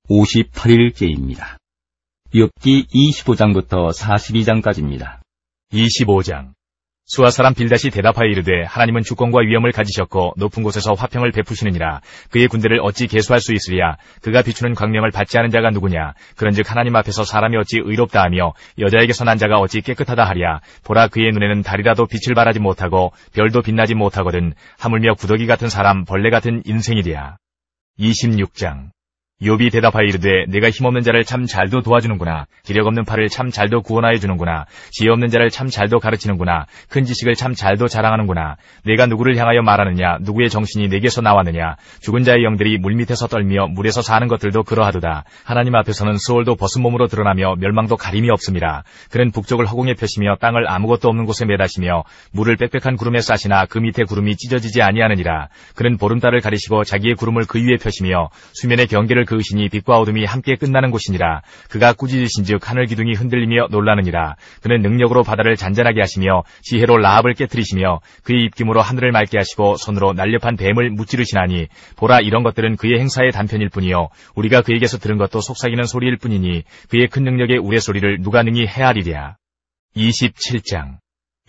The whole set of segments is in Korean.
58일째입니다. 욥기 25장부터 42장까지입니다. 25장. 수아 사람 빌닷이 대답하여 이르되 하나님은 주권과 위엄을 가지셨고 높은 곳에서 화평을 베푸시느니라. 그의 군대를 어찌 계수할 수 있으랴. 그가 비추는 광명을 받지 않은 자가 누구냐. 그런즉 하나님 앞에서 사람이 어찌 의롭다 하며 여자에게서 난 자가 어찌 깨끗하다 하랴. 보라, 그의 눈에는 달이라도 빛을 발하지 못하고 별도 빛나지 못하거든. 하물며 구더기 같은 사람, 벌레 같은 인생이랴. 26장. 욥이 대답하여 이르되 내가 힘없는 자를 참 잘도 도와주는구나. 기력 없는 팔을 참 잘도 구원하여 주는구나. 지혜 없는 자를 참 잘도 가르치는구나. 큰 지식을 참 잘도 자랑하는구나. 내가 누구를 향하여 말하느냐. 누구의 정신이 내게서 나왔느냐. 죽은 자의 영들이 물밑에서 떨며 물에서 사는 것들도 그러하도다. 하나님 앞에서는 수월도 벗은 몸으로 드러나며 멸망도 가림이 없음이라. 그는 북쪽을 허공에 펴시며 땅을 아무것도 없는 곳에 매다시며 물을 빽빽한 구름에 싸시나 그 밑에 구름이 찢어지지 아니하느니라. 그는 보름달을 가리시고 자기의 구름을 그 위에 펴시며 수면의 경계를 그으시니 빛과 어둠이 함께 끝나는 곳이니라. 그가 꾸짖으신즉 하늘 기둥이 흔들리며 놀라느니라. 그는 능력으로 바다를 잔잔하게 하시며 지혜로 라합을 깨트리시며 그의 입김으로 하늘을 맑게 하시고 손으로 날렵한 뱀을 무찌르시나니 보라, 이런 것들은 그의 행사의 단편일 뿐이요 우리가 그에게서 들은 것도 속삭이는 소리일 뿐이니 그의 큰 능력의 우레소리를 누가 능히 헤아리랴. 27장.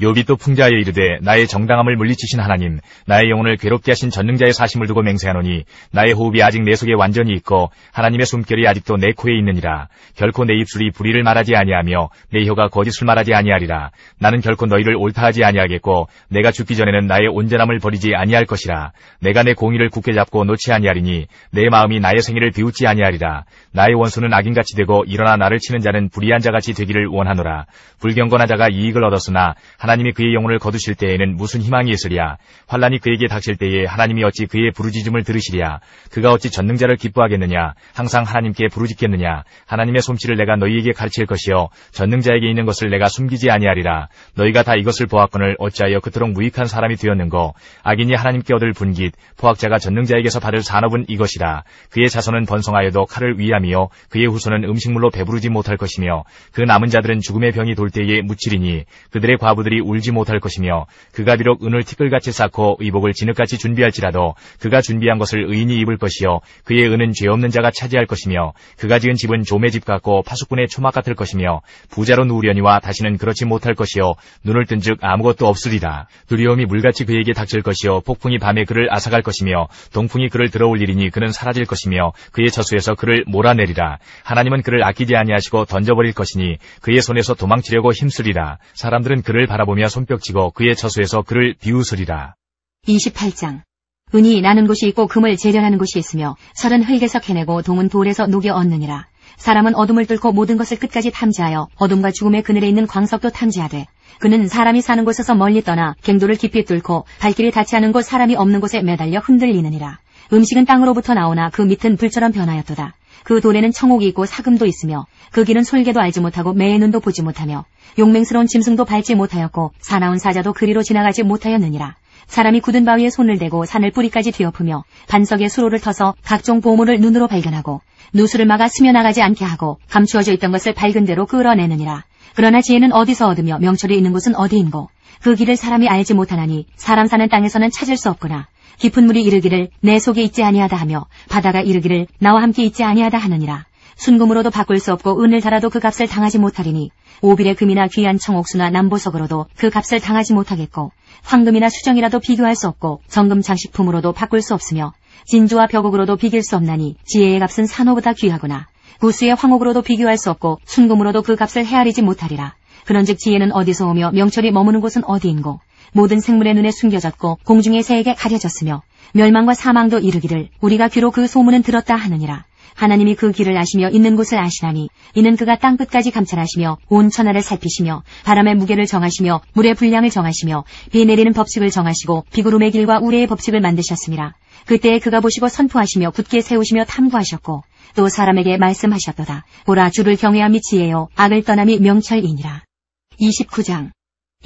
욥이 또 풍자하여 이르되 나의 정당함을 물리치신 하나님, 나의 영혼을 괴롭게 하신 전능자의 사심을 두고 맹세하노니 나의 호흡이 아직 내 속에 완전히 있고 하나님의 숨결이 아직도 내 코에 있느니라. 결코 내 입술이 불의를 말하지 아니하며 내 혀가 거짓을 말하지 아니하리라. 나는 결코 너희를 옳다하지 아니하겠고 내가 죽기 전에는 나의 온전함을 버리지 아니할 것이라. 내가 내 공의를 굳게 잡고 놓지 아니하리니 내 마음이 나의 생애를 비웃지 아니하리라. 나의 원수는 악인같이 되고 일어나 나를 치는 자는 불의한 자같이 되기를 원하노라. 불경건한 자가 이익을 얻었으나 하나님이 그의 영혼을 거두실 때에는 무슨 희망이 있으랴. 환난이 그에게 닥칠 때에 하나님이 어찌 그의 부르짖음을 들으시랴. 그가 어찌 전능자를 기뻐하겠느냐. 항상 하나님께 부르짖겠느냐. 하나님의 솜씨를 내가 너희에게 가르칠 것이요 전능자에게 있는 것을 내가 숨기지 아니하리라. 너희가 다 이것을 보았거늘 어찌하여 그토록 무익한 사람이 되었는고. 악인이 하나님께 얻을 분깃, 포악자가 전능자에게서 받을 산업은 이것이라. 그의 자손은 번성하여도 칼을 위함이요 그의 후손은 음식물로 배부르지 못할 것이며 그 남은 자들은 죽음의 병이 돌 때에 묻히리니 그들의 과부들이 울지 못할 것이며 그가 비록 은을 티끌같이 쌓고 의복을 진흙같이 준비할지라도 그가 준비한 것을 의인이 입을 것이요 그의 은은 죄 없는 자가 차지할 것이며 그가 지은 집은 조매 집 같고 파수꾼의 초막 같을 것이며 부자로 누우려니와 다시는 그렇지 못할 것이요 눈을 뜬즉 아무것도 없으리라. 두려움이 물같이 그에게 닥칠 것이요 폭풍이 밤에 그를 앗아갈 것이며 동풍이 그를 들어올리리니 그는 사라질 것이며 그의 저수에서 그를 몰아내리라. 하나님은 그를 아끼지 아니하시고 던져버릴 것이니 그의 손에서 도망치려고 힘쓰리라. 사람들은 그를 바라보며 손뼉치고 그의 저수에서 그를 비웃으리라. 28장. 은이 나는 곳이 있고 금을 재련하는 곳이 있으며 설은 흙에서 캐내고 동은 돌에서 녹여 얻느니라. 사람은 어둠을 뚫고 모든 것을 끝까지 탐지하여 어둠과 죽음의 그늘에 있는 광석도 탐지하되 그는 사람이 사는 곳에서 멀리 떠나 갱도를 깊이 뚫고 발길이 닿지 않은 곳 사람이 없는 곳에 매달려 흔들리느니라. 음식은 땅으로부터 나오나 그 밑은 불처럼 변하였도다. 그 돌에는 청옥이 있고 사금도 있으며 그 길은 솔개도 알지 못하고 매의 눈도 보지 못하며 용맹스러운 짐승도 밟지 못하였고 사나운 사자도 그리로 지나가지 못하였느니라. 사람이 굳은 바위에 손을 대고 산을 뿌리까지 뒤엎으며 반석에 수로를 터서 각종 보물을 눈으로 발견하고 누수를 막아 스며나가지 않게 하고 감추어져 있던 것을 밝은 대로 끌어내느니라. 그러나 지혜는 어디서 얻으며 명철이 있는 곳은 어디인고. 그 길을 사람이 알지 못하나니 사람 사는 땅에서는 찾을 수 없구나. 깊은 물이 이르기를 내 속에 있지 아니하다 하며 바다가 이르기를 나와 함께 있지 아니하다 하느니라. 순금으로도 바꿀 수 없고 은을 달아도 그 값을 당하지 못하리니 오빌의 금이나 귀한 청옥수나 남보석으로도 그 값을 당하지 못하겠고 황금이나 수정이라도 비교할 수 없고 정금 장식품으로도 바꿀 수 없으며 진주와 벽옥으로도 비길 수 없나니 지혜의 값은 산호보다 귀하구나. 구수의 황옥으로도 비교할 수 없고 순금으로도 그 값을 헤아리지 못하리라. 그런즉 지혜는 어디서 오며 명철이 머무는 곳은 어디인고. 모든 생물의 눈에 숨겨졌고 공중의 새에게 가려졌으며 멸망과 사망도 이르기를 우리가 귀로 그 소문은 들었다 하느니라. 하나님이 그 길을 아시며 있는 곳을 아시나니 이는 그가 땅 끝까지 감찰하시며 온 천하를 살피시며 바람의 무게를 정하시며 물의 분량을 정하시며 비 내리는 법칙을 정하시고 비구름의 길과 우레의 법칙을 만드셨음이라. 그때에 그가 보시고 선포하시며 굳게 세우시며 탐구하셨고 또 사람에게 말씀하셨도다. 보라, 주를 경외함이 지혜요 악을 떠남이 명철이니라. 29장.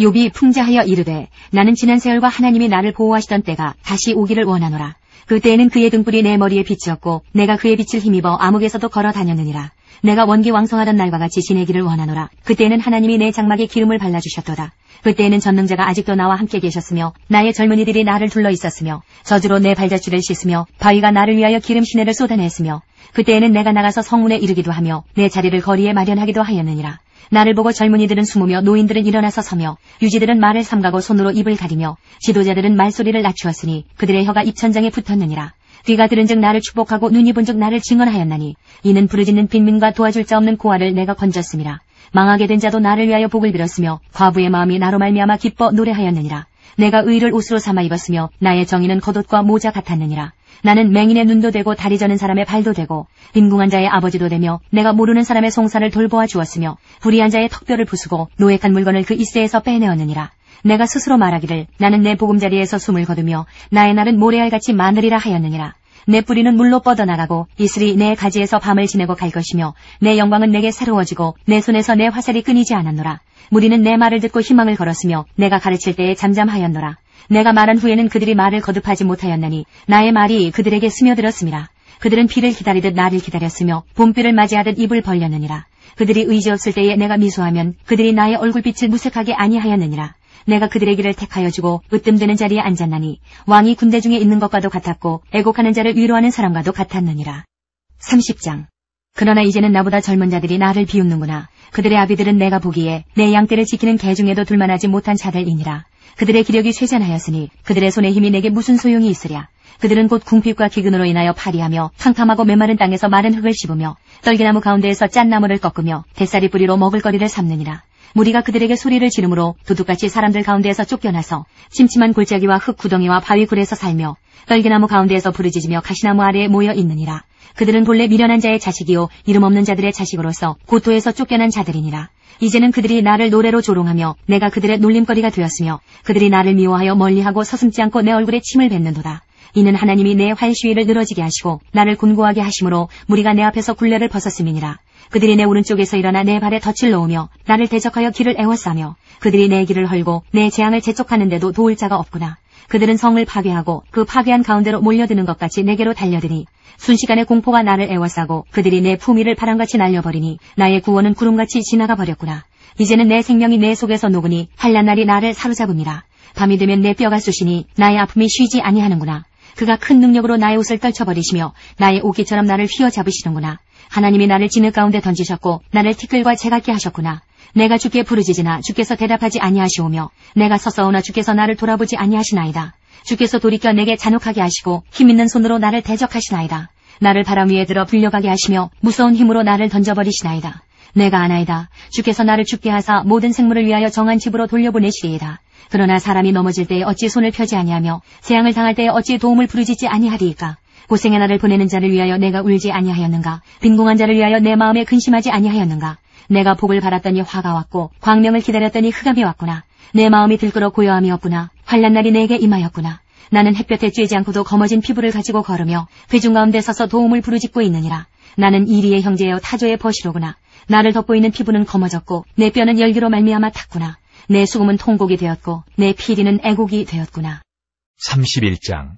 욥이 풍자하여 이르되 나는 지난 세월과 하나님이 나를 보호하시던 때가 다시 오기를 원하노라. 그때에는 그의 등불이 내 머리에 빛이었고 내가 그의 빛을 힘입어 암흑에서도 걸어 다녔느니라. 내가 원기왕성하던 날과 같이 지내기를 원하노라. 그때에는 하나님이 내 장막에 기름을 발라주셨도다. 그때에는 전능자가 아직도 나와 함께 계셨으며 나의 젊은이들이 나를 둘러 있었으며 저주로 내 발자취를 씻으며 바위가 나를 위하여 기름 시내를 쏟아냈으며 그때에는 내가 나가서 성문에 이르기도 하며 내 자리를 거리에 마련하기도 하였느니라. 나를 보고 젊은이들은 숨으며 노인들은 일어나서 서며 유지들은 말을 삼가고 손으로 입을 가리며 지도자들은 말소리를 낮추었으니 그들의 혀가 입천장에 붙었느니라. 귀가 들은즉 나를 축복하고 눈이 본즉 나를 증언하였나니 이는 부르짖는 빈민과 도와줄 자 없는 고아를 내가 건졌음이라. 망하게 된 자도 나를 위하여 복을 빌었으며 과부의 마음이 나로 말미암아 기뻐 노래하였느니라. 내가 의를 옷으로 삼아 입었으며 나의 정의는 겉옷과 모자 같았느니라. 나는 맹인의 눈도 되고 다리 저는 사람의 발도 되고 빈궁한 자의 아버지도 되며 내가 모르는 사람의 송사를 돌보아 주었으며 불의한 자의 턱뼈를 부수고 노획한 물건을 그 이새에서 빼내었느니라. 내가 스스로 말하기를 나는 내 보금자리에서 숨을 거두며 나의 날은 모래알같이 많으리라 하였느니라. 내 뿌리는 물로 뻗어나가고 이슬이 내 가지에서 밤을 지내고 갈 것이며 내 영광은 내게 새로워지고 내 손에서 내 화살이 끊이지 않았노라. 무리는 내 말을 듣고 희망을 걸었으며 내가 가르칠 때에 잠잠하였노라. 내가 말한 후에는 그들이 말을 거듭하지 못하였나니 나의 말이 그들에게 스며들었음이라. 그들은 비를 기다리듯 나를 기다렸으며 봄비를 맞이하듯 입을 벌렸느니라. 그들이 의지 없을 때에 내가 미소하면 그들이 나의 얼굴빛을 무색하게 아니하였느니라. 내가 그들의 길을 택하여 주고 으뜸되는 자리에 앉았나니 왕이 군대 중에 있는 것과도 같았고 애곡하는 자를 위로하는 사람과도 같았느니라. 30장. 그러나 이제는 나보다 젊은 자들이 나를 비웃는구나. 그들의 아비들은 내가 보기에 내 양떼를 지키는 개 중에도 둘만하지 못한 자들이니라. 그들의 기력이 쇠잔하였으니 그들의 손의 힘이 내게 무슨 소용이 있으랴. 그들은 곧 궁핍과 기근으로 인하여 파리하며 캄캄하고 메마른 땅에서 마른 흙을 씹으며 떨기나무 가운데에서 짠 나무를 꺾으며 뱃살이 뿌리로 먹을거리를 삼느니라. 무리가 그들에게 소리를 지르므로 도둑같이 사람들 가운데에서 쫓겨나서 침침한 골짜기와 흙 구덩이와 바위 굴에서 살며 떨기나무 가운데에서 부르짖으며 가시나무 아래에 모여 있느니라. 그들은 본래 미련한 자의 자식이요 이름 없는 자들의 자식으로서 고토에서 쫓겨난 자들이니라. 이제는 그들이 나를 노래로 조롱하며 내가 그들의 놀림거리가 되었으며 그들이 나를 미워하여 멀리하고 서슴지 않고 내 얼굴에 침을 뱉는도다. 이는 하나님이 내 활시위를 늘어지게 하시고 나를 곤고하게 하심으로 무리가 내 앞에서 굴레를 벗었음이니라. 그들이 내 오른쪽에서 일어나 내 발에 덫을 놓으며 나를 대적하여 길을 애워싸며 그들이 내 길을 헐고 내 재앙을 재촉하는데도 도울 자가 없구나. 그들은 성을 파괴하고 그 파괴한 가운데로 몰려드는 것 같이 내게로 달려드니 순식간에 공포가 나를 애워싸고 그들이 내 품위를 바람같이 날려버리니 나의 구원은 구름같이 지나가 버렸구나. 이제는 내 생명이 내 속에서 녹으니 환난 날이 나를 사로잡음이라. 밤이 되면 내 뼈가 쑤시니 나의 아픔이 쉬지 아니하는구나. 그가 큰 능력으로 나의 옷을 떨쳐버리시며 나의 옷깃처럼 나를 휘어잡으시는구나. 하나님이 나를 진흙 가운데 던지셨고 나를 티끌과 재같게 하셨구나. 내가 주께 부르짖으나 주께서 대답하지 아니하시오며 내가 서싸우나 주께서 나를 돌아보지 아니하시나이다. 주께서 돌이켜 내게 잔혹하게 하시고 힘있는 손으로 나를 대적하시나이다. 나를 바람 위에 들어 불려가게 하시며 무서운 힘으로 나를 던져버리시나이다. 내가 아나이다. 주께서 나를 죽게 하사 모든 생물을 위하여 정한 집으로 돌려보내시리이다. 그러나 사람이 넘어질 때에 어찌 손을 펴지 아니하며 재앙을 당할 때에 어찌 도움을 부르짖지 아니하리이까. 고생의 날을 보내는 자를 위하여 내가 울지 아니하였는가. 빈궁한 자를 위하여 내 마음에 근심하지 아니하였는가. 내가 복을 바랐더니 화가 왔고 광명을 기다렸더니 흑암이 왔구나. 내 마음이 들끓어 고요함이 없구나. 환난 날이 내게 임하였구나. 나는 햇볕에 쬐지 않고도 검어진 피부를 가지고 걸으며 회중 가운데 서서 도움을 부르짖고 있느니라. 나는 이리의 형제여 타조의 버시로구나. 나를 덮고 있는 피부는 검어졌고 내 뼈는 열기로 말미암아 탔구나. 내 수금은 통곡이 되었고 내 피리는 애곡이 되었구나. 31장.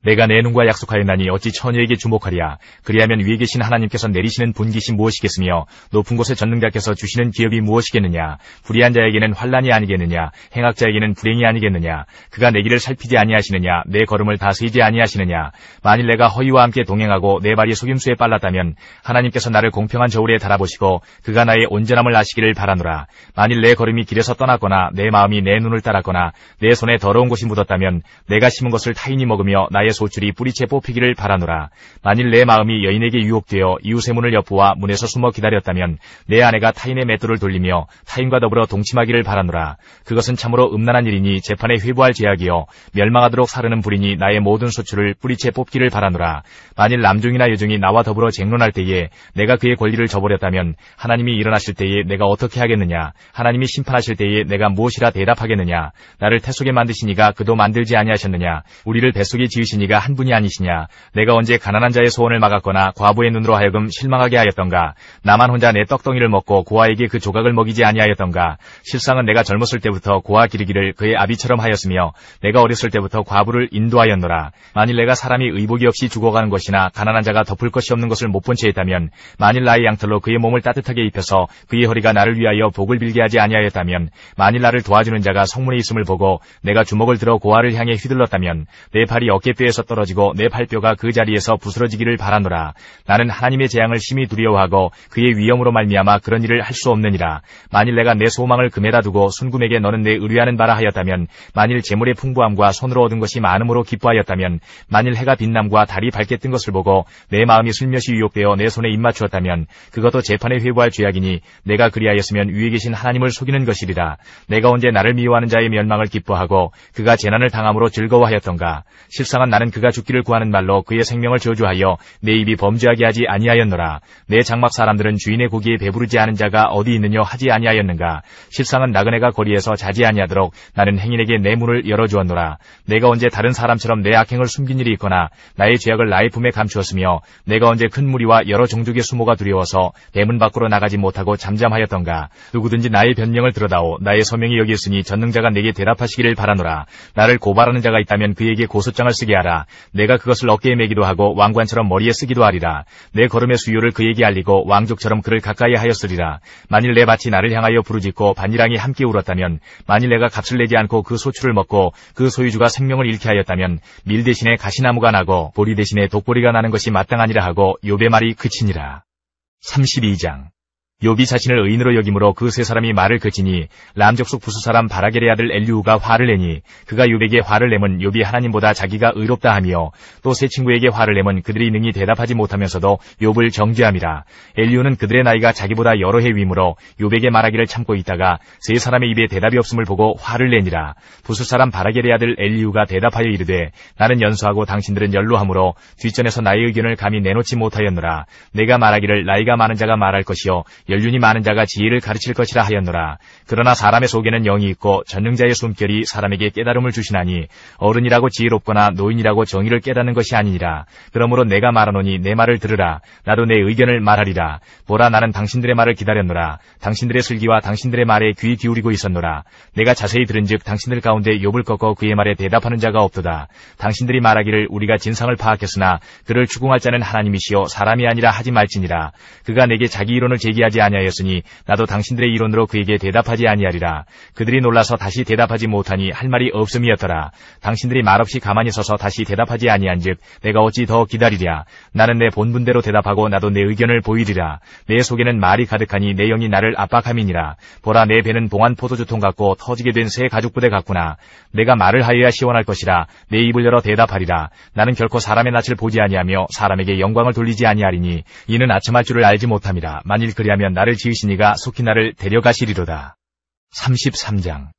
내가 내 눈과 약속하였나니 어찌 처녀에게 주목하랴. 그리하면 위에 계신 하나님께서 내리시는 분깃이 무엇이겠으며 높은 곳의 전능자께서 주시는 기업이 무엇이겠느냐. 불의한 자에게는 환난이 아니겠느냐. 행악자에게는 불행이 아니겠느냐. 그가 내 길을 살피지 아니하시느냐. 내 걸음을 다스리지 아니하시느냐. 만일 내가 허위와 함께 동행하고 내 발이 속임수에 빨랐다면 하나님께서 나를 공평한 저울에 달아보시고 그가 나의 온전함을 아시기를 바라노라. 만일 내 걸음이 길에서 떠났거나 내 마음이 내 눈을 따랐거나 내 손에 더러운 것이 묻었다면 내가 심은 것을 타인이 먹으며 나의 소출이 뿌리채 뽑히기를 바라노라. 만일 내 마음이 여인에게 유혹되어 이웃의 문을 엿보아 문에서 숨어 기다렸다면 내 아내가 타인의 맷돌을 돌리며 타인과 더불어 동침하기를 바라노라. 그것은 참으로 음란한 일이니 재판에 회부할 죄악이요 멸망하도록 사르는 불이니 나의 모든 소출을 뿌리채 뽑기를 바라노라. 만일 남종이나 여종이 나와 더불어 쟁론할 때에 내가 그의 권리를 저버렸다면 하나님이 일어나실 때에 내가 어떻게 하겠느냐. 하나님이 심판하실 때에 내가 무엇이라 대답하겠느냐. 나를 태속에 만드시니가 그도 만들지 아니하셨느냐. 우리를 뱃속에 지으시니가 한 분이 아니시냐. 내가 언제 가난한 자의 소원을 막았거나 과부의 눈으로 하여금 실망하게 하였던가. 나만 혼자 내 떡덩이를 먹고 고아에게 그 조각을 먹이지 아니하였던가. 실상은 내가 젊었을 때부터 고아 기르기를 그의 아비처럼 하였으며 내가 어렸을 때부터 과부를 인도하였노라. 만일 내가 사람이 의복이 없이 죽어가는 것이나 가난한 자가 덮을 것이 없는 것을 못 본 채 있다면 만일 나의 양털로 그의 몸을 따뜻하게 입혀서 그의 허리가 나를 위하여 복을 빌게 하지 아니하였다면 만일 나를 도와주는 자가 성문에 있음을 보고 내가 주먹을 들어 고아를 향해 휘둘렀다면 내 팔이 어깨뼈에 위에서 떨어지고 내 발뼈가 그 자리에서 부스러지기를 바라노라. 나는 하나님의 재앙을 심히 두려워하고 그의 위엄으로 말미암아 그런 일을 할 수 없느니라. 만일 내가 내 소망을 금에다 두고 순금에게 너는 내 의뢰하는 바라 하였다면, 만일 재물의 풍부함과 손으로 얻은 것이 많음으로 기뻐하였다면, 만일 해가 빛남과 달이 밝게 뜬 것을 보고 내 마음이 슬며시 유혹되어 내 손에 입맞추었다면 그것도 재판에 회부할 죄악이니 내가 그리하였으면 위에 계신 하나님을 속이는 것이리라. 내가 언제 나를 미워하는 자의 멸망을 기뻐하고 그가 재난을 당함으로 즐거워하였던가. 실상은 나는 그가 죽기를 구하는 말로 그의 생명을 저주하여 내 입이 범죄하게 하지 아니하였노라. 내 장막 사람들은 주인의 고기에 배부르지 않은 자가 어디 있느냐 하지 아니하였는가. 실상은 나그네가 거리에서 자지 아니하도록 나는 행인에게 내 문을 열어주었노라. 내가 언제 다른 사람처럼 내 악행을 숨긴 일이 있거나 나의 죄악을 나의 품에 감추었으며 내가 언제 큰 무리와 여러 종족의 수모가 두려워서 대문 밖으로 나가지 못하고 잠잠하였던가. 누구든지 나의 변명을 들어다오. 나의 서명이 여기 있으니 전능자가 내게 대답하시기를 바라노라. 나를 고발하는 자가 있다면 그에게 고소장을 쓰게 하라. 내가 그것을 어깨에 매기도 하고 왕관처럼 머리에 쓰기도 하리라. 내 걸음의 수요를 그에게 알리고 왕족처럼 그를 가까이 하였으리라. 만일 내 밭이 나를 향하여 부르짖고 반이랑이 함께 울었다면, 만일 내가 값을 내지 않고 그 소출을 먹고 그 소유주가 생명을 잃게 하였다면 밀 대신에 가시나무가 나고 보리 대신에 독보리가 나는 것이 마땅하니라 하고 욥의 말이 그치니라. 32장. 욥이 자신을 의인으로 여김으로 그 세 사람이 말을 그치니 람 족속 부수 사람 바라겔의 아들 엘리후가 화를 내니 그가 욥에게 화를 내면 욥이 하나님보다 자기가 의롭다 하며 또 세 친구에게 화를 내면 그들이 능히 대답하지 못하면서도 욥을 정죄함이라. 엘리후는 그들의 나이가 자기보다 여러 해 위므로 욥에게 말하기를 참고 있다가 세 사람의 입에 대답이 없음을 보고 화를 내니라. 부수 사람 바라겔의 아들 엘리후가 대답하여 이르되 나는 연소하고 당신들은 연로하므로 뒷전에서 나의 의견을 감히 내놓지 못하였노라. 내가 말하기를 나이가 많은 자가 말할 것이요 연륜이 많은 자가 지혜를 가르칠 것이라 하였노라. 그러나 사람의 속에는 영이 있고 전능자의 숨결이 사람에게 깨달음을 주시나니 어른이라고 지혜롭거나 노인이라고 정의를 깨닫는 것이 아니니라. 그러므로 내가 말하노니 내 말을 들으라. 나도 내 의견을 말하리라. 보라, 나는 당신들의 말을 기다렸노라. 당신들의 슬기와 당신들의 말에 귀 기울이고 있었노라. 내가 자세히 들은즉 당신들 가운데 욥을 꺾어 그의 말에 대답하는 자가 없도다. 당신들이 말하기를 우리가 진상을 파악했으나 그를 추궁할 자는 하나님이시요 사람이 아니라 하지 말지니라. 그가 내게 자기 이론을 제기하지 아니하였으니 나도 당신들의 이론으로 그에게 대답하지 아니하리라. 그들이 놀라서 다시 대답하지 못하니 할 말이 없음이었더라. 당신들이 말없이 가만히 서서 다시 대답하지 아니한즉 내가 어찌 더 기다리랴. 나는 내 본분대로 대답하고 나도 내 의견을 보이리라. 내 속에는 말이 가득하니 내 영이 나를 압박함이니라. 보라, 내 배는 봉한 포도주통 같고 터지게 된 새 가죽부대 같구나. 내가 말을 하여야 시원할 것이라. 내 입을 열어 대답하리라. 나는 결코 사람의 낯을 보지 아니하며 사람에게 영광을 돌리지 아니하리니 이는 아첨할 줄을 알지 못함이라. 만일 그리하면 나를 지으신 이가 속히 나를 데려가시리로다. 33장.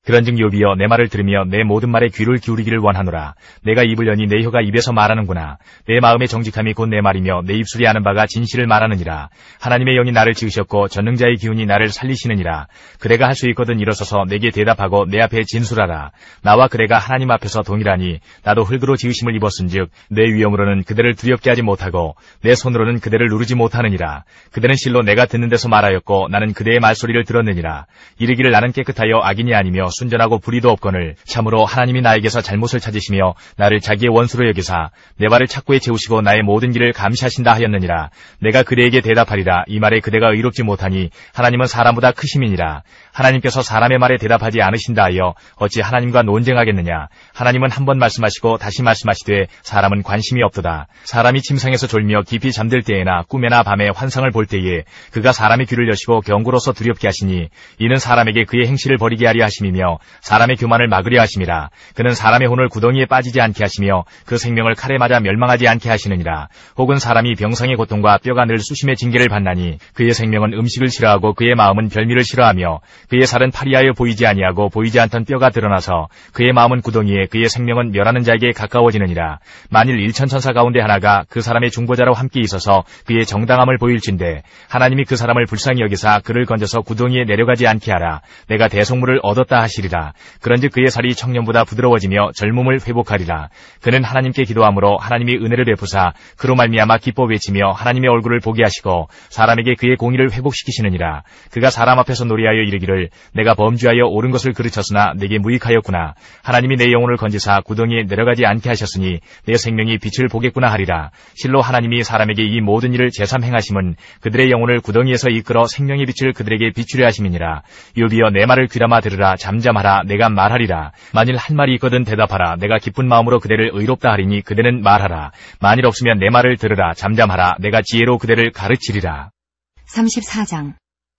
그런즉 욥이여 내 말을 들으며 내 모든 말에 귀를 기울이기를 원하노라. 내가 입을 여니 내 혀가 입에서 말하는구나. 내 마음의 정직함이 곧 내 말이며 내 입술이 아는 바가 진실을 말하느니라. 하나님의 영이 나를 지으셨고 전능자의 기운이 나를 살리시느니라. 그대가 할 수 있거든 일어서서 내게 대답하고 내 앞에 진술하라. 나와 그대가 하나님 앞에서 동일하니 나도 흙으로 지으심을 입었은즉 내 위엄으로는 그대를 두렵게 하지 못하고 내 손으로는 그대를 누르지 못하느니라. 그대는 실로 내가 듣는 데서 말하였고 나는 그대의 말소리를 들었느니라. 이르기를 나는 깨끗하여 악인이 아니며 순전하고 불의도 없거늘 참으로 하나님이 나에게서 잘못을 찾으시며 나를 자기의 원수로 여기사 내 발을 착고에 채우시고 나의 모든 길을 감시하신다 하였느니라. 내가 그대에게 대답하리라. 이 말에 그대가 의롭지 못하니 하나님은 사람보다 크심이니라. 하나님께서 사람의 말에 대답하지 않으신다 하여 어찌 하나님과 논쟁하겠느냐. 하나님은 한 번 말씀하시고 다시 말씀하시되 사람은 관심이 없도다. 사람이 침상에서 졸며 깊이 잠들 때에나 꿈에나 밤에 환상을 볼 때에 그가 사람의 귀를 여시고 경고로서 두렵게 하시니 이는 사람에게 그의 행실을 버리게 하려 하심이며 사람의 교만을 막으려 하심이라. 그는 사람의 혼을 구덩이에 빠지지 않게 하시며 그 생명을 칼에 맞아 멸망하지 않게 하시느니라. 혹은 사람이 병상의 고통과 뼈가 늘 수심의 징계를 받나니 그의 생명은 음식을 싫어하고 그의 마음은 별미를 싫어하며 그의 살은 파리하여 보이지 아니하고 보이지 않던 뼈가 드러나서 그의 마음은 구덩이에 그의 생명은 멸하는 자에게 가까워지느니라. 만일 1천 천사 가운데 하나가 그 사람의 중보자로 함께 있어서 그의 정당함을 보일진대 하나님이 그 사람을 불쌍히 여기사 그를 건져서 구덩이에 내려가지 않게 하라. 내가 대속물을 얻었다 하시리라. 그런즉 그의 살이 청년보다 부드러워지며 젊음을 회복하리라. 그는 하나님께 기도함으로 하나님이 은혜를 베푸사 그로 말미암아 기뻐 외치며 하나님의 얼굴을 보게 하시고 사람에게 그의 공의를 회복시키시느니라. 그가 사람 앞에서 노래하여 이르기를 내가 범죄하여 옳은 것을 그르쳤으나 내게 무익하였구나. 하나님이 내 영혼을 건지사 구덩이에 내려가지 않게 하셨으니 내 생명이 빛을 보겠구나 하리라. 실로 하나님이 사람에게 이 모든 일을 제삼 행하심은 그들의 영혼을 구덩이에서 이끌어 생명의 빛을 그들에게 비추려 하심이니라. 욥이여 내 말을 귀담아 들으라. 잠잠하라. 내가 말하리라. 만일 한 말이 있거든 대답하라. 내가 기쁜 마음으로 그대를 의롭다 하리니 그대는 말하라. 만일 없으면 내 말을 들으라. 잠잠하라. 내가 지혜로 그대를 가르치리라. 34장.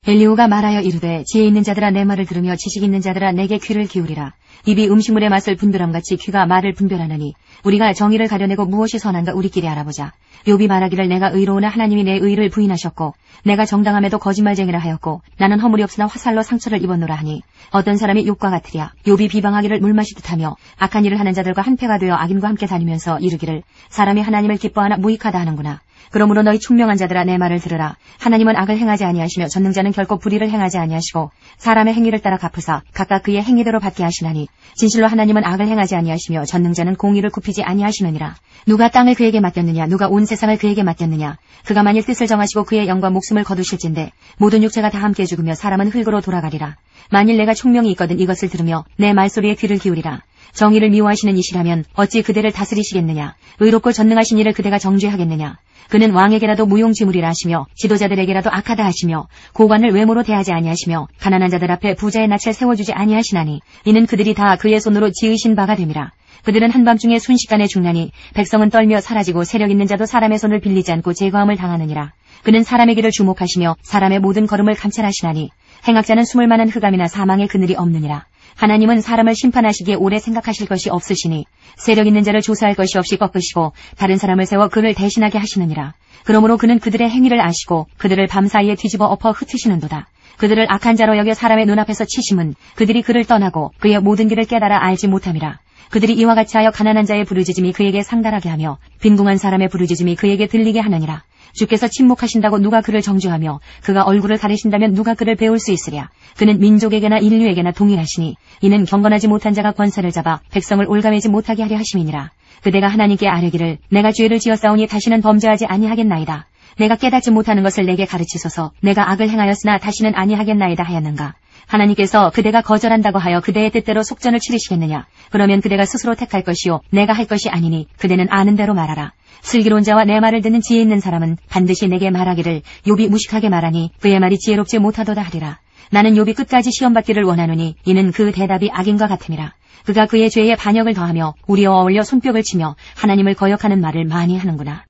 엘리후가 말하여 이르되 지혜 있는 자들아 내 말을 들으며 지식 있는 자들아 내게 귀를 기울이라. 입이 음식물의 맛을 분별함같이 귀가 말을 분별하느니 우리가 정의를 가려내고 무엇이 선한가 우리끼리 알아보자. 욥이 말하기를 내가 의로우나 하나님이 내 의를 부인하셨고 내가 정당함에도 거짓말쟁이라 하였고 나는 허물이 없으나 화살로 상처를 입었노라 하니 어떤 사람이 욥과 같으랴. 욥이 비방하기를 물마시듯 하며 악한 일을 하는 자들과 한패가 되어 악인과 함께 다니면서 이르기를 사람이 하나님을 기뻐하나 무익하다 하는구나. 그러므로 너희 총명한 자들아 내 말을 들으라. 하나님은 악을 행하지 아니하시며 전능자는 결코 불의를 행하지 아니하시고 사람의 행위를 따라 갚으사 각각 그의 행위대로 받게 하시나니 진실로 하나님은 악을 행하지 아니하시며 전능자는 공의를 굽히지 아니하시느니라. 누가 땅을 그에게 맡겼느냐 누가 온 세상을 그에게 맡겼느냐. 그가 만일 뜻을 정하시고 그의 영과 목숨을 거두실진데 모든 육체가 다 함께 죽으며 사람은 흙으로 돌아가리라. 만일 내가 총명이 있거든 이것을 들으며 내 말소리에 귀를 기울이라. 정의를 미워하시는 이시라면 어찌 그대를 다스리시겠느냐. 의롭고 전능하신 이를 그대가 정죄하겠느냐. 그는 왕에게라도 무용지물이라 하시며 지도자들에게라도 악하다 하시며 고관을 외모로 대하지 아니하시며 가난한 자들 앞에 부자의 낯을 세워주지 아니하시나니 이는 그들이 다 그의 손으로 지으신 바가 됨이라. 그들은 한밤중에 순식간에 죽나니 백성은 떨며 사라지고 세력 있는 자도 사람의 손을 빌리지 않고 제거함을 당하느니라. 그는 사람의 길을 주목하시며 사람의 모든 걸음을 감찰하시나니 행악자는 숨을 만한 흑암이나 사망의 그늘이 없느니라. 하나님은 사람을 심판하시기에 오래 생각하실 것이 없으시니 세력 있는 자를 조사할 것이 없이 꺾으시고 다른 사람을 세워 그를 대신하게 하시느니라. 그러므로 그는 그들의 행위를 아시고 그들을 밤사이에 뒤집어 엎어 흩으시는도다. 그들을 악한 자로 여겨 사람의 눈앞에서 치심은 그들이 그를 떠나고 그의 모든 길을 깨달아 알지 못함이라. 그들이 이와 같이 하여 가난한 자의 부르짖음이 그에게 상달하게 하며 빈궁한 사람의 부르짖음이 그에게 들리게 하느니라. 주께서 침묵하신다고 누가 그를 정죄하며 그가 얼굴을 가리신다면 누가 그를 배울 수 있으랴. 그는 민족에게나 인류에게나 동일하시니 이는 경건하지 못한 자가 권세를 잡아 백성을 올가매지 못하게 하려 하심이니라. 그대가 하나님께 아뢰기를 내가 죄를 지었사오니 다시는 범죄하지 아니하겠나이다. 내가 깨닫지 못하는 것을 내게 가르치소서. 내가 악을 행하였으나 다시는 아니하겠나이다 하였는가. 하나님께서 그대가 거절한다고 하여 그대의 뜻대로 속전을 치르시겠느냐. 그러면 그대가 스스로 택할 것이요 내가 할 것이 아니니 그대는 아는 대로 말하라. 슬기로운 자와 내 말을 듣는 지혜 있는 사람은 반드시 내게 말하기를 욥이 무식하게 말하니 그의 말이 지혜롭지 못하도다 하리라. 나는 욥이 끝까지 시험받기를 원하노니 이는 그 대답이 악인과 같음이라. 그가 그의 죄에 반역을 더하며 우리와 어울려 손뼉을 치며 하나님을 거역하는 말을 많이 하는구나.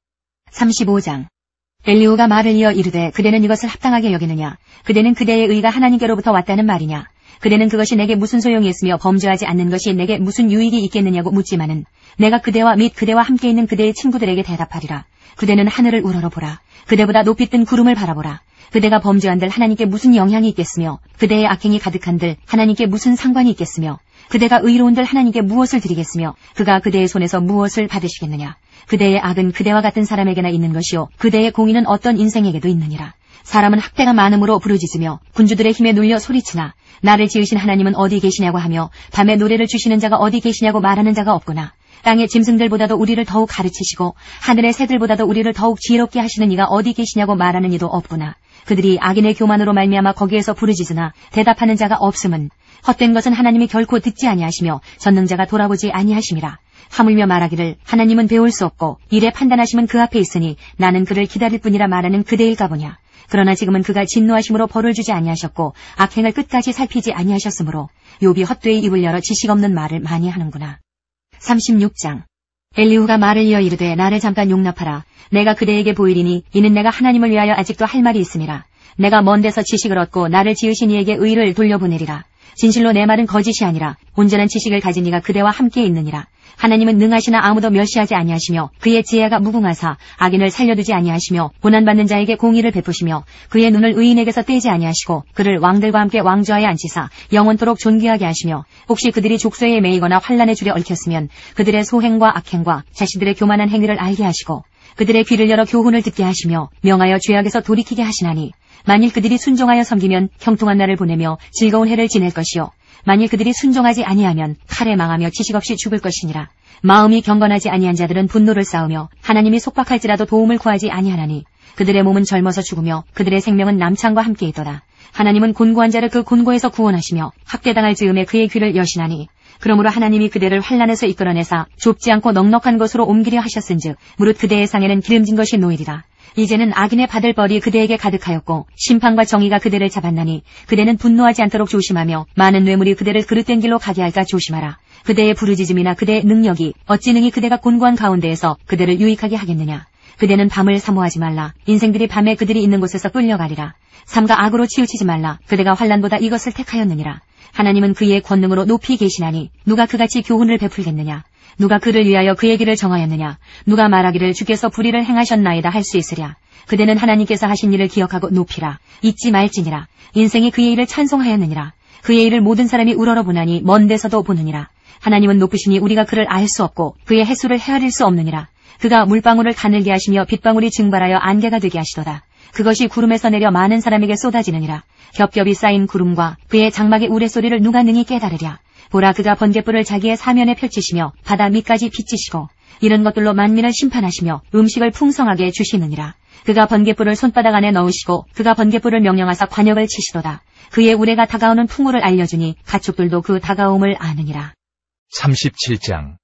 35장. 엘리후가 말을 이어 이르되 그대는 이것을 합당하게 여기느냐. 그대는 그대의 의가 하나님께로부터 왔다는 말이냐. 그대는 그것이 내게 무슨 소용이 있으며 범죄하지 않는 것이 내게 무슨 유익이 있겠느냐고 묻지만은 내가 그대와 및 그대와 함께 있는 그대의 친구들에게 대답하리라. 그대는 하늘을 우러러보라. 그대보다 높이 뜬 구름을 바라보라. 그대가 범죄한들 하나님께 무슨 영향이 있겠으며 그대의 악행이 가득한들 하나님께 무슨 상관이 있겠으며 그대가 의로운들 하나님께 무엇을 드리겠으며 그가 그대의 손에서 무엇을 받으시겠느냐. 그대의 악은 그대와 같은 사람에게나 있는 것이요 그대의 공의는 어떤 인생에게도 있느니라. 사람은 학대가 많음으로 부르짖으며 군주들의 힘에 눌려 소리치나 나를 지으신 하나님은 어디 계시냐고 하며 밤에 노래를 주시는 자가 어디 계시냐고 말하는 자가 없구나. 땅의 짐승들보다도 우리를 더욱 가르치시고 하늘의 새들보다도 우리를 더욱 지혜롭게 하시는 이가 어디 계시냐고 말하는 이도 없구나. 그들이 악인의 교만으로 말미암아 거기에서 부르짖으나 대답하는 자가 없음은 헛된 것은 하나님이 결코 듣지 아니하시며 전능자가 돌아보지 아니하심이라. 하물며 말하기를 하나님은 배울 수 없고 일에 판단하심은 그 앞에 있으니 나는 그를 기다릴 뿐이라 말하는 그대일까 보냐. 그러나 지금은 그가 진노하심으로 벌을 주지 아니하셨고 악행을 끝까지 살피지 아니하셨으므로 욥이 헛되이 입을 열어 지식 없는 말을 많이 하는구나. 36장. 엘리후가 말을 이어 이르되 나를 잠깐 용납하라. 내가 그대에게 보이리니 이는 내가 하나님을 위하여 아직도 할 말이 있음이라. 내가 먼 데서 지식을 얻고 나를 지으신 이에게 의를 돌려보내리라. 진실로 내 말은 거짓이 아니라 온전한 지식을 가진 이가 그대와 함께 있느니라. 하나님은 능하시나 아무도 멸시하지 아니하시며 그의 지혜가 무궁하사 악인을 살려두지 아니하시며 고난받는 자에게 공의를 베푸시며 그의 눈을 의인에게서 떼지 아니하시고 그를 왕들과 함께 왕좌에 앉히사 영원토록 존귀하게 하시며 혹시 그들이 족쇄에 매이거나 환난의 줄에 얽혔으면 그들의 소행과 악행과 자신들의 교만한 행위를 알게 하시고 그들의 귀를 열어 교훈을 듣게 하시며 명하여 죄악에서 돌이키게 하시나니 만일 그들이 순종하여 섬기면 형통한 날을 보내며 즐거운 해를 지낼 것이요 만일 그들이 순종하지 아니하면 칼에 망하며 지식 없이 죽을 것이니라. 마음이 경건하지 아니한 자들은 분노를 쌓으며 하나님이 속박할지라도 도움을 구하지 아니하나니 그들의 몸은 젊어서 죽으며 그들의 생명은 남창과 함께 있도다. 하나님은 곤고한 자를 그 곤고에서 구원하시며 학대당할 즈음에 그의 귀를 여시나니 그러므로 하나님이 그대를 환난에서 이끌어내사 좁지 않고 넉넉한 곳으로 옮기려 하셨은즉 무릇 그대의 상에는 기름진 것이 놓이리라. 이제는 악인의 받을 벌이 그대에게 가득하였고 심판과 정의가 그대를 잡았나니 그대는 분노하지 않도록 조심하며 많은 뇌물이 그대를 그릇된 길로 가게 할까 조심하라. 그대의 부르짖음이나 그대의 능력이 어찌 능히 그대가 곤고한 가운데에서 그대를 유익하게 하겠느냐. 그대는 밤을 사모하지 말라. 인생들이 밤에 그들이 있는 곳에서 끌려가리라. 삼가 악으로 치우치지 말라. 그대가 환난보다 이것을 택하였느니라. 하나님은 그의 권능으로 높이 계시나니 누가 그같이 교훈을 베풀겠느냐. 누가 그를 위하여 그의 길을 정하였느냐. 누가 말하기를 주께서 불의를 행하셨나이다 할 수 있으랴. 그대는 하나님께서 하신 일을 기억하고 높이라. 잊지 말지니라. 인생이 그의 일을 찬송하였느니라. 그의 일을 모든 사람이 우러러 보나니 먼 데서도 보느니라. 하나님은 높으시니 우리가 그를 알 수 없고 그의 횟수를 헤아릴 수 없느니라. 그가 물방울을 가늘게 하시며 빗방울이 증발하여 안개가 되게 하시도다. 그것이 구름에서 내려 많은 사람에게 쏟아지느니라. 겹겹이 쌓인 구름과 그의 장막의 우레소리를 누가 능히 깨달으랴. 보라, 그가 번갯불을 자기의 사면에 펼치시며 바다 밑까지 빚지시고 이런 것들로 만민을 심판하시며 음식을 풍성하게 주시느니라. 그가 번갯불을 손바닥 안에 넣으시고 그가 번갯불을 명령하사 관역을 치시도다. 그의 우레가 다가오는 풍우를 알려주니 가축들도 그 다가옴을 아느니라. 37장.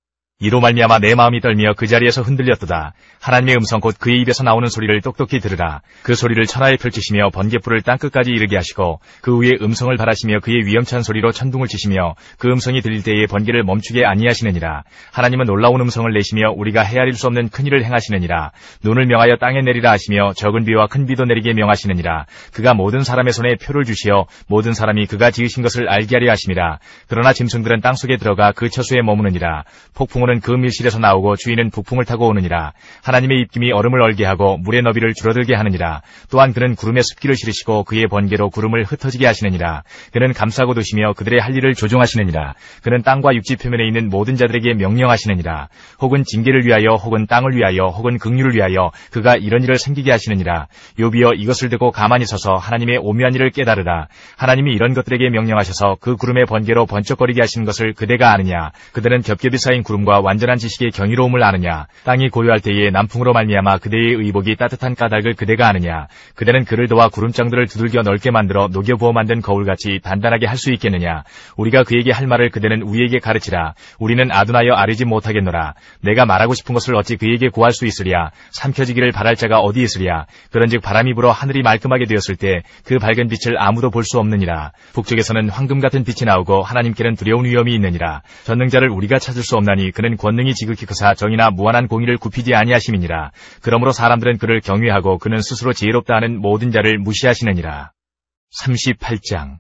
이로 말미암아 내 마음이 떨며 그 자리에서 흔들렸도다. 하나님의 음성 곧 그의 입에서 나오는 소리를 똑똑히 들으라. 그 소리를 천하에 펼치시며 번갯불을 땅끝까지 이르게 하시고 그 위에 음성을 발하시며 그의 위험찬 소리로 천둥을 치시며 그 음성이 들릴 때에 번개를 멈추게 아니하시느니라. 하나님은 놀라운 음성을 내시며 우리가 헤아릴 수 없는 큰 일을 행하시느니라. 눈을 명하여 땅에 내리라 하시며 적은 비와 큰 비도 내리게 명하시느니라. 그가 모든 사람의 손에 표를 주시어 모든 사람이 그가 지으신 것을 알게 하려 하심이라. 그러나 짐승들은 땅속에 들어가 그 처수에 머무느니라. 폭풍우는 그 밀실에서 나오고 주인은 북풍을 타고 오느니라. 하나님의 입김이 얼음을 얼게 하고 물의 너비를 줄어들게 하느니라. 또한 그는 구름에 습기를 실으시고 그의 번개로 구름을 흩어지게 하시느니라. 그는 감싸고 두시며 그들의 할 일을 조종하시느니라. 그는 땅과 육지 표면에 있는 모든 자들에게 명령하시느니라. 혹은 징계를 위하여 혹은 땅을 위하여 혹은 긍휼을 위하여 그가 이런 일을 생기게 하시느니라. 욥이여, 이것을 듣고 가만히 서서 하나님의 오묘한 일을 깨달으라. 하나님이 이런 것들에게 명령하셔서 그 구름의 번개로 번쩍거리게 하시는 것을 그대가 아느냐. 그들은 겹겹이 쌓인 구름과 완전한 지식의 경이로움을 아느냐. 땅이 고요할 때에 남풍으로 말미암아 그대의 의복이 따뜻한 까닭을 그대가 아느냐. 그대는 그를 도와 구름장들을 두들겨 넓게 만들어 녹여부어 만든 거울같이 단단하게 할 수 있겠느냐. 우리가 그에게 할 말을 그대는 우리에게 가르치라. 우리는 아둔하여 아뢰지 못하겠노라. 내가 말하고 싶은 것을 어찌 그에게 구할 수 있으랴. 삼켜지기를 바랄 자가 어디 있으랴. 그런즉 바람이 불어 하늘이 말끔하게 되었을 때 그 밝은 빛을 아무도 볼 수 없느니라. 북쪽에서는 황금 같은 빛이 나오고 하나님께는 두려운 위엄이 있느니라. 전능자를 우리가 찾을 수 없나니 그는 권능이 지극히 크사 정의나 무한한 공의를 굽히지 아니하심이니라. 그러므로 사람들은 그를 경외하고 그는 스스로 지혜롭다 하는 모든 자를 무시하시느니라. 38장.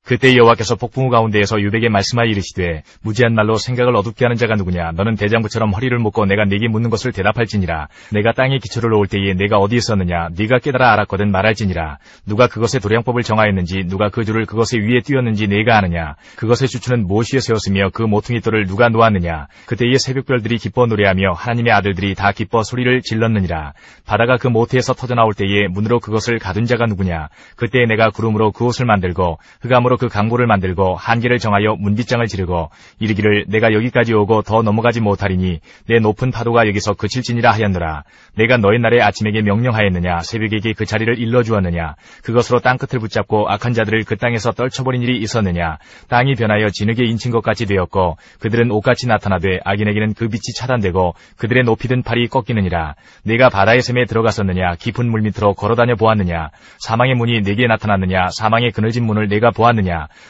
그때 여호와께서 폭풍우 가운데에서 욥에게 말씀하여 이르시되 무지한 말로 생각을 어둡게 하는 자가 누구냐. 너는 대장부처럼 허리를 묶고 내가 네게 묻는 것을 대답할지니라. 내가 땅에 기초를 놓을 때에 내가 어디 있었느냐. 네가 깨달아 알았거든 말할지니라. 누가 그것의 도량법을 정하였는지 누가 그 줄을 그것의 위에 띄웠는지 내가 아느냐. 그것의 주추는 무엇이에 세웠으며 그 모퉁이돌을 누가 놓았느냐. 그때의 새벽별들이 기뻐 노래하며 하나님의 아들들이 다 기뻐 소리를 질렀느니라. 바다가 그 모태에서 터져나올 때에 문으로 그것을 가둔 자가 누구냐. 그때 내가 구름으로 그 옷을 만들고 흑암으로 그 강고를 만들고 한계를 정하여 문빗장을 지르고 이르기를 내가 여기까지 오고 더 넘어가지 못하리니 내 높은 파도가 여기서 그칠지니라 하였노라. 내가 너의 날에 아침에게 명령하였느냐. 새벽에게 그 자리를 일러주었느냐. 그것으로 땅끝을 붙잡고 악한 자들을 그 땅에서 떨쳐버린 일이 있었느냐. 땅이 변하여 진흙에 인친 것 같이 되었고 그들은 옷같이 나타나되 악인에게는 그 빛이 차단되고 그들의 높이 든 팔이 꺾이느니라. 내가 바다의 샘에 들어갔었느냐. 깊은 물 밑으로 걸어다녀 보았느냐. 사망의 문이 내게 나타났느냐. 사망의 그늘진 문을 내가 보았느냐.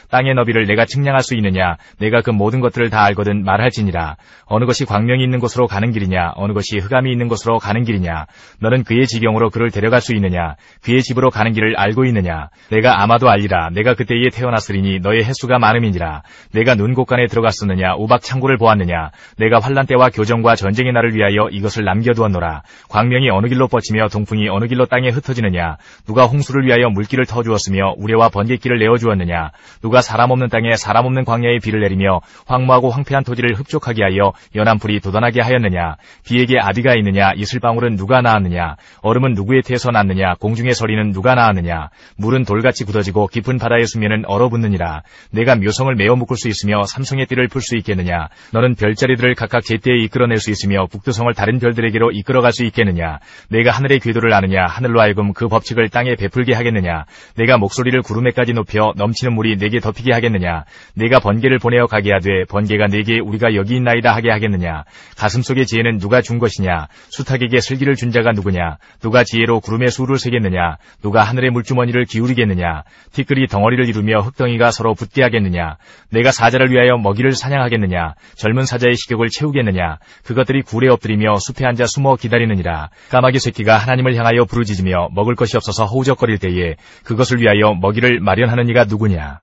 땅의 너비를 내가 측량할 수 있느냐. 내가 그 모든 것들을 다 알거든 말할지니라. 어느 것이 광명이 있는 곳으로 가는 길이냐. 어느 것이 흑암이 있는 곳으로 가는 길이냐. 너는 그의 지경으로 그를 데려갈 수 있느냐. 그의 집으로 가는 길을 알고 있느냐. 내가 아마도 알리라. 내가 그때에 태어났으리니 너의 횟수가 많음이니라. 내가 눈 곳간에 들어갔었느냐. 우박 창고를 보았느냐. 내가 환란 때와 교정과 전쟁의 날을 위하여 이것을 남겨두었노라. 광명이 어느 길로 뻗치며 동풍이 어느 길로 땅에 흩어지느냐. 누가 홍수를 위하여 물길을 터주었으며 우레와 번갯길을 내어주었느냐. 누가 사람 없는 땅에 사람 없는 광야에 비를 내리며 황무하고 황폐한 토지를 흡족하게 하여 연한 풀이 돋아나게 하였느냐. 비에게 아비가 있느냐. 이슬방울은 누가 낳았느냐. 얼음은 누구의 태에서 났느냐. 공중의 서리는 누가 낳았느냐. 물은 돌같이 굳어지고 깊은 바다의 수면은 얼어붙느니라. 내가 묘성을 메어 묶을 수 있으며 삼성의 띠를 풀 수 있겠느냐. 너는 별자리들을 각각 제때에 이끌어낼 수 있으며 북두성을 다른 별들에게로 이끌어갈 수 있겠느냐. 내가 하늘의 궤도를 아느냐. 하늘로 하여금 그 법칙을 땅에 베풀게 하겠느냐. 내가 목소리를 구름에까지 높여 넘치는 넘치는 물이 내게 덮이게 하겠느냐? 내가 번개를 보내어 가게 하되 번개가 내게 우리가 여기 있나이다 하게 하겠느냐? 가슴속의 지혜는 누가 준 것이냐? 수탉에게 슬기를 준 자가 누구냐? 누가 지혜로 구름의 수를 세겠느냐? 누가 하늘의 물주머니를 기울이겠느냐? 티끌이 덩어리를 이루며 흙덩이가 서로 붙게 하겠느냐? 내가 사자를 위하여 먹이를 사냥하겠느냐? 젊은 사자의 식욕을 채우겠느냐? 그것들이 굴에 엎드리며 숲에 앉아 숨어 기다리느니라. 까마귀 새끼가 하나님을 향하여 부르짖으며 먹을 것이 없어서 허우적거릴 때에 그것을 위하여 먹이를 마련하는 이가 누구냐?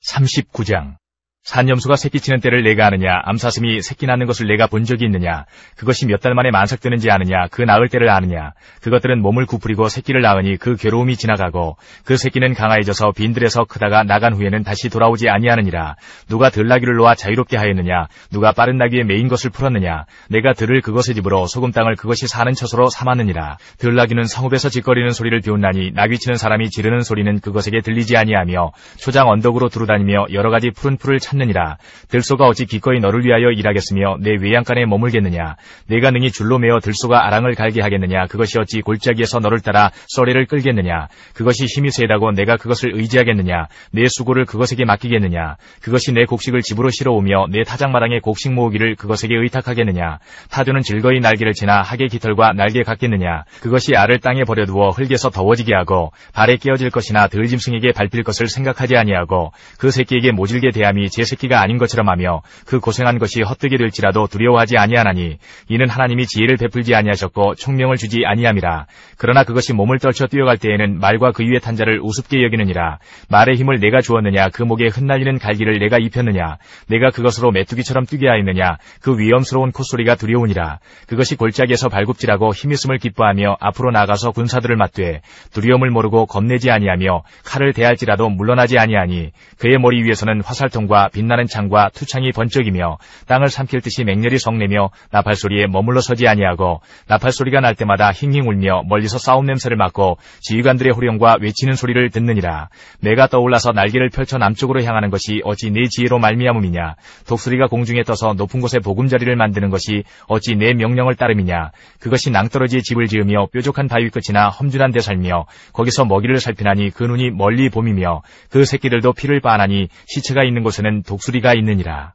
39장. 산염소가 새끼치는 때를 내가 아느냐? 암사슴이 새끼 낳는 것을 내가 본 적이 있느냐? 그것이 몇 달 만에 만삭되는지 아느냐? 그 낳을 때를 아느냐? 그것들은 몸을 구부리고 새끼를 낳으니 그 괴로움이 지나가고 그 새끼는 강화해져서 빈들에서 크다가 나간 후에는 다시 돌아오지 아니하느니라. 누가 들나귀를 놓아 자유롭게 하였느냐? 누가 빠른 나귀에 메인 것을 풀었느냐? 내가 들을 그것의 집으로 소금 땅을 그것이 사는 처소로 삼았느니라. 들나귀는 성읍에서 짓거리는 소리를 비웃나니 나귀치는 사람이 지르는 소리는 그것에게 들리지 아니하며 초장 언덕으로 두루다니며 여러 가지 푸른 풀을 찾느니라. 들소가 어찌 기꺼이 너를 위하여 일하겠으며 내 외양간에 머물겠느냐? 내가 능히 줄로 매어 들소가 아랑을 갈게 하겠느냐? 그것이 어찌 골짜기에서 너를 따라 쏘래를 끌겠느냐? 그것이 힘이 세다고 내가 그것을 의지하겠느냐? 내 수고를 그것에게 맡기겠느냐? 그것이 내 곡식을 집으로 실어오며 내 타작마당에 곡식 모으기를 그것에게 의탁하겠느냐? 타조는 즐거이 날개를 치나 학의 깃털과 날개 같겠느냐? 그것이 알을 땅에 버려두어 흙에서 더워지게 하고 발에 깨어질 것이나 들짐승에게 밟힐 것을 생각하지 아니하고 그 새끼에게 모질게 대함이 제 새끼가 아닌 것처럼 하며 그 고생한 것이 헛되게 될지라도 두려워하지 아니하나니 이는 하나님이 지혜를 베풀지 아니하셨고 총명을 주지 아니함이라. 그러나 그것이 몸을 떨쳐 뛰어갈 때에는 말과 그 위에 탄 자를 우습게 여기느니라. 말의 힘을 내가 주었느냐? 그 목에 흩날리는 갈기를 내가 입혔느냐? 내가 그것으로 메뚜기처럼 뛰게 하였느냐? 그 위험스러운 콧소리가 두려우니라. 그것이 골짜기에서 발굽질하고 힘있음을 기뻐하며 앞으로 나가서 군사들을 맞되 두려움을 모르고 겁내지 아니하며 칼을 대할지라도 물러나지 아니하니 그의 머리 위에서는 화살통과 빛나는 창과 투창이 번쩍이며 땅을 삼킬 듯이 맹렬히 성내며 나팔소리에 머물러 서지 아니하고 나팔소리가 날 때마다 힝힝 울며 멀리서 싸움 냄새를 맡고 지휘관들의 호령과 외치는 소리를 듣느니라. 내가 떠올라서 날개를 펼쳐 남쪽으로 향하는 것이 어찌 내 지혜로 말미암음이냐? 독수리가 공중에 떠서 높은 곳에 보금자리를 만드는 것이 어찌 내 명령을 따름이냐? 그것이 낭떠러지에 집을 지으며 뾰족한 바위 끝이나 험준한 데 살며 거기서 먹이를 살피나니 그 눈이 멀리 봄이며 그 새끼들도 피를 빠하나니 시체가 있는 곳에는 독수리가 있느니라.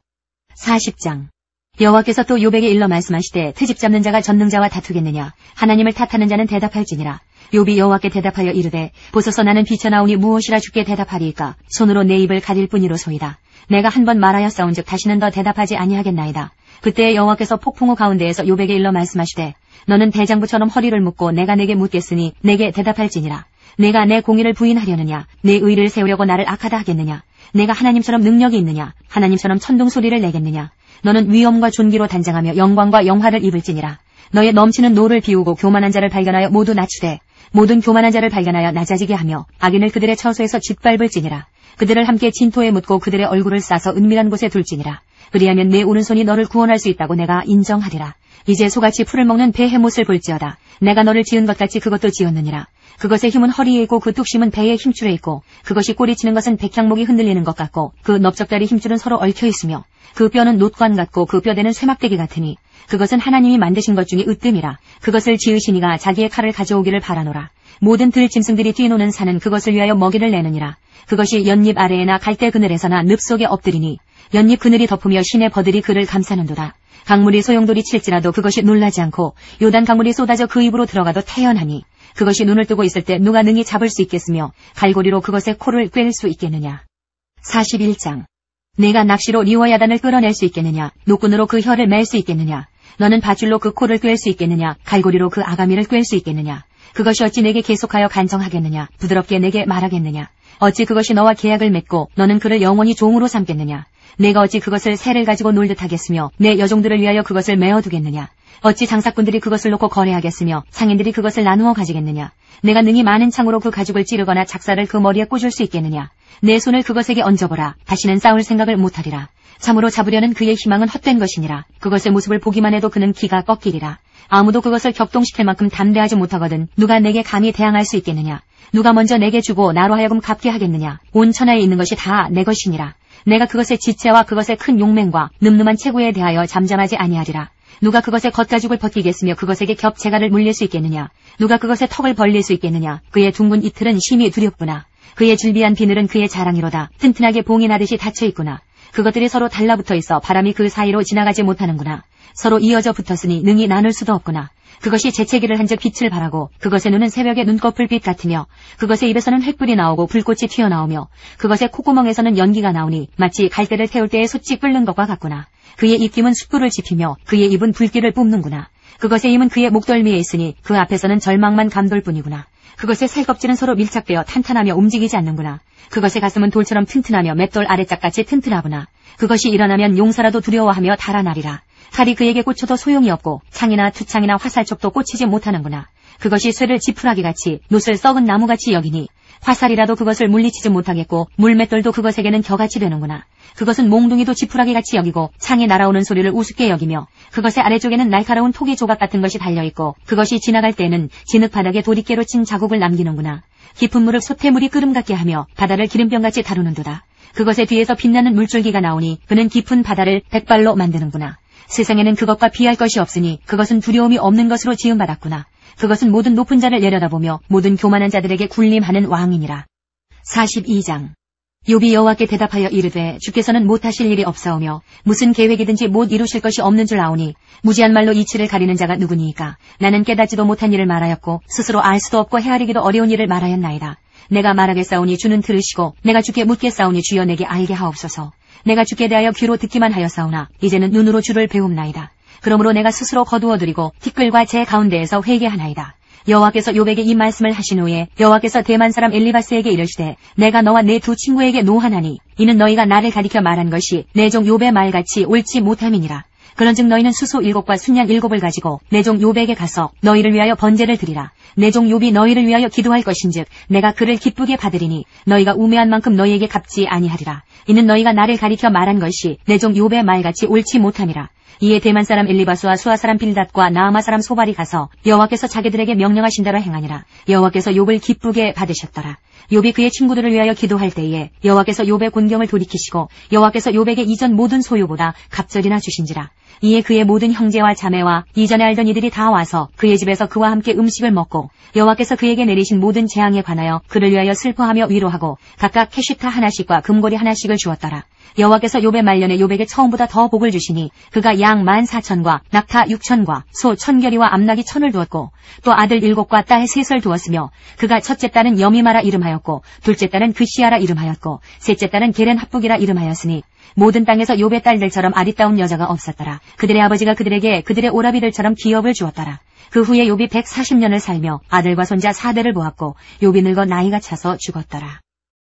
40장. 여호와께서 또 욥에게 일러 말씀하시되 트집 잡는 자가 전능자와 다투겠느냐? 하나님을 탓하는 자는 대답할지니라. 욥이 여호와께 대답하여 이르되 보소서 나는 비쳐나오니 무엇이라 주께 대답하리이까? 손으로 내 입을 가릴 뿐이로소이다. 내가 한 번 말하였사온즉 다시는 더 대답하지 아니하겠나이다. 그때 여호와께서 폭풍우 가운데에서 욥에게 일러 말씀하시되 너는 대장부처럼 허리를 묶고 내가 내게 묻겠으니 내게 대답할지니라. 내가 내 공의를 부인하려느냐? 내 의를 세우려고 나를 악하다 하겠느냐? 내가 하나님처럼 능력이 있느냐? 하나님처럼 천둥 소리를 내겠느냐? 너는 위엄과 존귀로 단장하며 영광과 영화를 입을지니라. 너의 넘치는 노를 비우고 교만한 자를 발견하여 모두 낮추되 모든 교만한 자를 발견하여 낮아지게 하며 악인을 그들의 처소에서 짓밟을지니라. 그들을 함께 진토에 묻고 그들의 얼굴을 싸서 은밀한 곳에 둘지니라. 그리하면 내 오른손이 너를 구원할 수 있다고 내가 인정하리라. 이제 소같이 풀을 먹는 베헤못을 볼지어다. 내가 너를 지은 것 같이 그것도 지었느니라. 그것의 힘은 허리에 있고 그 뚝심은 배에 힘줄에 있고 그것이 꼬리치는 것은 백향목이 흔들리는 것 같고 그 넓적다리 힘줄은 서로 얽혀 있으며 그 뼈는 놋관 같고 그 뼈대는 쇠막대기 같으니 그것은 하나님이 만드신 것 중에 으뜸이라. 그것을 지으신 이가 자기의 칼을 가져오기를 바라노라. 모든 들짐승들이 뛰노는 산은 그것을 위하여 먹이를 내느니라. 그것이 연잎 아래에나 갈대 그늘에서나 늪 속에 엎드리니 연잎 그늘이 덮으며 시내 버들이 그를 감싸는도다. 강물이 소용돌이 칠지라도 그것이 놀라지 않고 요단 강물이 쏟아져 그 입으로 들어가도 태연하니 그것이 눈을 뜨고 있을 때 누가 능히 잡을 수 있겠으며 갈고리로 그것의 코를 꿰를 수 있겠느냐. 41장. 내가 낚시로 리워야단을 끌어낼 수 있겠느냐? 노끈으로 그 혀를 맬 수 있겠느냐? 너는 밧줄로 그 코를 꿰을 수 있겠느냐? 갈고리로 그 아가미를 꿰을 수 있겠느냐? 그것이 어찌 내게 계속하여 간청하겠느냐? 부드럽게 내게 말하겠느냐? 어찌 그것이 너와 계약을 맺고 너는 그를 영원히 종으로 삼겠느냐? 내가 어찌 그것을 새를 가지고 놀듯 하겠으며 내 여종들을 위하여 그것을 메어두겠느냐? 어찌 장사꾼들이 그것을 놓고 거래하겠으며 상인들이 그것을 나누어 가지겠느냐? 내가 능히 많은 창으로 그 가죽을 찌르거나 작사를 그 머리에 꽂을 수 있겠느냐? 내 손을 그것에게 얹어보라. 다시는 싸울 생각을 못하리라. 참으로 잡으려는 그의 희망은 헛된 것이니라. 그것의 모습을 보기만 해도 그는 기가 꺾이리라. 아무도 그것을 격동시킬 만큼 담대하지 못하거든 누가 내게 감히 대항할 수 있겠느냐? 누가 먼저 내게 주고 나로 하여금 갚게 하겠느냐? 온 천하에 있는 것이 다 내 것이니라. 내가 그것의 지체와 그것의 큰 용맹과 늠름한 체구에 대하여 잠잠하지 아니하리라. 누가 그것의 겉가죽을 벗기겠으며 그것에게 겹재갈을 물릴 수 있겠느냐? 누가 그것의 턱을 벌릴 수 있겠느냐? 그의 둥근 이틀은 심히 두렵구나. 그의 즐비한 비늘은 그의 자랑이로다. 튼튼하게 봉이 나듯이 닫혀 있구나. 그것들이 서로 달라붙어 있어 바람이 그 사이로 지나가지 못하는구나. 서로 이어져 붙었으니 능히 나눌 수도 없구나. 그것이 재채기를 한즉 빛을 발하고 그것의 눈은 새벽의 눈꺼풀빛 같으며 그것의 입에서는 횃불이 나오고 불꽃이 튀어나오며 그것의 콧구멍에서는 연기가 나오니 마치 갈대를 태울 때에 솥이 끓는 것과 같구나. 그의 입김은 숯불을 지피며 그의 입은 불길을 뿜는구나. 그것의 힘은 그의 목덜미에 있으니 그 앞에서는 절망만 감돌 뿐이구나. 그것의 살껍질은 서로 밀착되어 탄탄하며 움직이지 않는구나. 그것의 가슴은 돌처럼 튼튼하며 맷돌 아래짝같이 튼튼하구나. 그것이 일어나면 용사라도 두려워하며 달아나리라. 칼이 그에게 꽂혀도 소용이 없고 창이나 투창이나 화살촉도 꽂히지 못하는구나. 그것이 쇠를 지푸라기같이 놋을 썩은 나무같이 여기니 화살이라도 그것을 물리치지 못하겠고 물맷돌도 그것에게는 겨같이 되는구나. 그것은 몽둥이도 지푸라기같이 여기고 창이 날아오는 소리를 우습게 여기며 그것의 아래쪽에는 날카로운 토기 조각 같은 것이 달려있고 그것이 지나갈 때에는 진흙 바닥에 도리깨로 친 자국을 남기는구나. 깊은 물을 솥에물이 끓음 같게 하며 바다를 기름병같이 다루는도다. 그것의 뒤에서 빛나는 물줄기가 나오니 그는 깊은 바다를 백발로 만드는구나. 세상에는 그것과 비할 것이 없으니 그것은 두려움이 없는 것으로 지음받았구나. 그것은 모든 높은 자를 내려다보며 모든 교만한 자들에게 군림하는 왕이니라. 42장. 욥이 여호와께 대답하여 이르되 주께서는 못하실 일이 없사오며 무슨 계획이든지 못 이루실 것이 없는 줄 아오니 무지한 말로 이치를 가리는 자가 누구니이까. 나는 깨닫지도 못한 일을 말하였고 스스로 알 수도 없고 헤아리기도 어려운 일을 말하였나이다. 내가 말하겠사오니 주는 들으시고 내가 주께 묻겠사오니 주여 내게 알게 하옵소서. 내가 주께 대하여 귀로 듣기만 하였사오나 이제는 눈으로 주를 배움나이다. 그러므로 내가 스스로 거두어드리고 티끌과 제 가운데에서 회개하나이다. 여호와께서 욥에게 이 말씀을 하신 후에 여호와께서 대만 사람 엘리바스에게 이르시되 내가 너와 내 두 친구에게 노하나니 이는 너희가 나를 가리켜 말한 것이 내 종 욥의 말같이 옳지 못함이니라. 그런즉 너희는 수소 7과 순양 7을 가지고 내 종 욥에게 가서 너희를 위하여 번제를 드리라. 내 종 욥이 너희를 위하여 기도할 것인즉 내가 그를 기쁘게 받으리니 너희가 우매한 만큼 너희에게 갚지 아니하리라. 이는 너희가 나를 가리켜 말한 것이 내 종 욥의 말같이 옳지 못함이라. 이에 대만 사람 엘리바스와 수아 사람 빌닷과 나아마 사람 소발이 가서 여호와께서 자기들에게 명령하신 대로 행하니라. 여호와께서 욥을 기쁘게 받으셨더라. 욥이 그의 친구들을 위하여 기도할 때에 여호와께서 욥의 곤경을 돌이키시고 여호와께서 욥에게 이전 모든 소유보다 갑절이나 주신지라. 이에 그의 모든 형제와 자매와 이전에 알던 이들이 다 와서 그의 집에서 그와 함께 음식을 먹고 여호와께서 그에게 내리신 모든 재앙에 관하여 그를 위하여 슬퍼하며 위로하고 각각 캐시타 하나씩과 금고리 하나씩을 주었더라. 여호와께서 욥의 말년에 욥에게 처음보다 더 복을 주시니 그가 양 14,000과 낙타 6,000과 소 1,000결이와 암낙이 1,000을 두었고 또 아들 7과 딸 3을 두었으며 그가 첫째 딸은 여미마라 이름하였고 둘째 딸은 그시아라 이름하였고 셋째 딸은 게렌 합북이라 이름하였으니 모든 땅에서 욥의 딸들처럼 아리따운 여자가 없었더라. 그들의 아버지가 그들에게 그들의 오라비들처럼 기업을 주었더라. 그 후에 욥이 140년을 살며 아들과 손자 4대를 보았고 욥이 늙어 나이가 차서 죽었더라.